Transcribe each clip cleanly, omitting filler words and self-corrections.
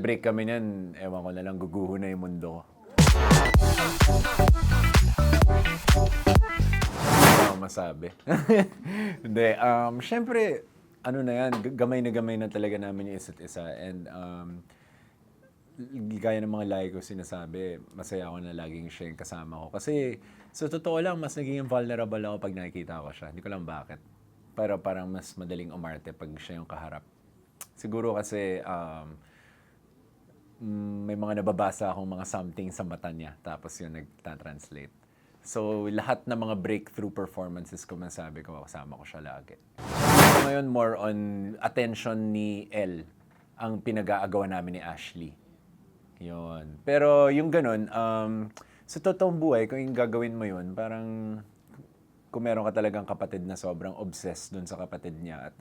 nag-break kami niyan, ewan ko na lang, guguho na yung mundo ko. Wala akong masabi. Hindi, syempre, ano na yan, gamay na talaga namin yung isa't isa. And gaya ng mga lagi ko sinasabi, masaya ako na laging siya yung kasama ko. Kasi sa totoo lang, mas naging vulnerable ako pag nakikita ko siya. Hindi ko lang bakit. Pero parang mas madaling umarte pag siya yung kaharap. Siguro kasi may mga nababasa akong mga something sa mata niya. Tapos yun nagta-translate. So lahat ng mga breakthrough performances ko, masabi ko, kasama ko siya lagi. So, ngayon more on attention ni Elle ang pinag-aagawan namin ni Ashley. Yun. Pero yung ganun, sa totoong buhay, kung yung gagawin mo yun, parang kung meron ka talagang kapatid na sobrang obsessed dun sa kapatid niya at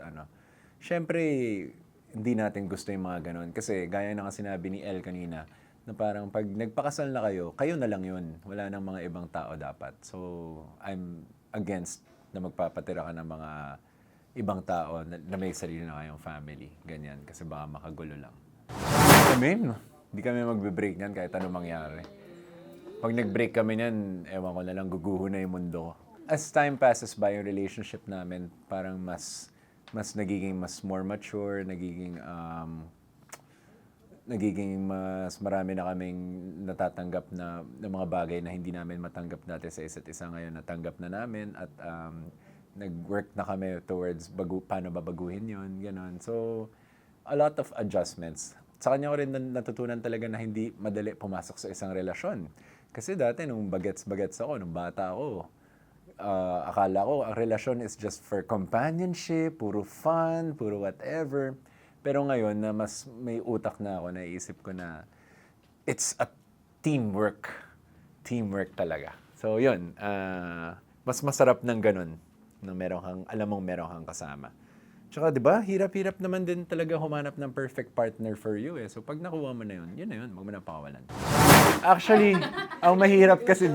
syempre, hindi natin gusto yung mga ganun. Kasi gaya na nga sinabi ni Elle kanina, na parang pag nagpakasal na kayo, kayo na lang yun. Wala nang mga ibang tao dapat. So, I'm against na magpapatira ka ng mga ibang tao na may sarili na kayong family. Ganyan, kasi baka makagulo lang. Hindi kami magbe-break niyan kahit anong mangyari. Pag nag-break kami niyan, ewan ko na lang, guguho na yung mundo ko. As time passes by, yung relationship namin, parang mas nagiging mas more mature, nagiging mas marami na kaming natatanggap na mga bagay na hindi namin matanggap dati sa isa't isa. Ngayon natanggap na namin at nag-work na kami towards paano babaguhin yun, gano'n. So, a lot of adjustments. Sa kanya ko rin natutunan talaga na hindi madali pumasok sa isang relasyon. Kasi dati nung bagets-bagets ako, nung bata ako, akala ko ang relasyon is just for companionship, puro fun, puro whatever. Pero ngayon na mas may utak na ako, naisip ko na it's a teamwork. Teamwork talaga. So yun, mas masarap ng ganun, na alam mong meron kang kasama. Tsaka 'di ba, hirap-hirap naman din talaga humanap ng perfect partner for you eh. So pag nakuha mo na yun na yun, wag mo na pakawalan. Actually, ang mahirap kasi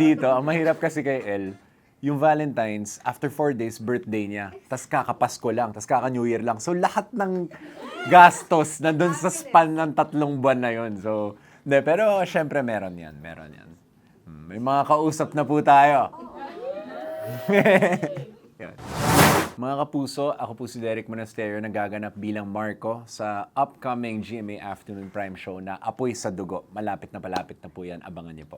kay Elle, yung Valentine's, after 4 days, birthday niya. Tas kakapasko lang, tas kaka-New Year lang. So lahat ng gastos nandun sa span ng 3 buwan na yun. So, pero syempre meron yan. May mga kausap na po tayo. Yan. Mga kapuso, ako po si Derek Monasterio, nagaganap bilang Marco sa upcoming GMA Afternoon Prime Show na Apoy sa Dugo. Malapit na po yan. Abangan niyo po.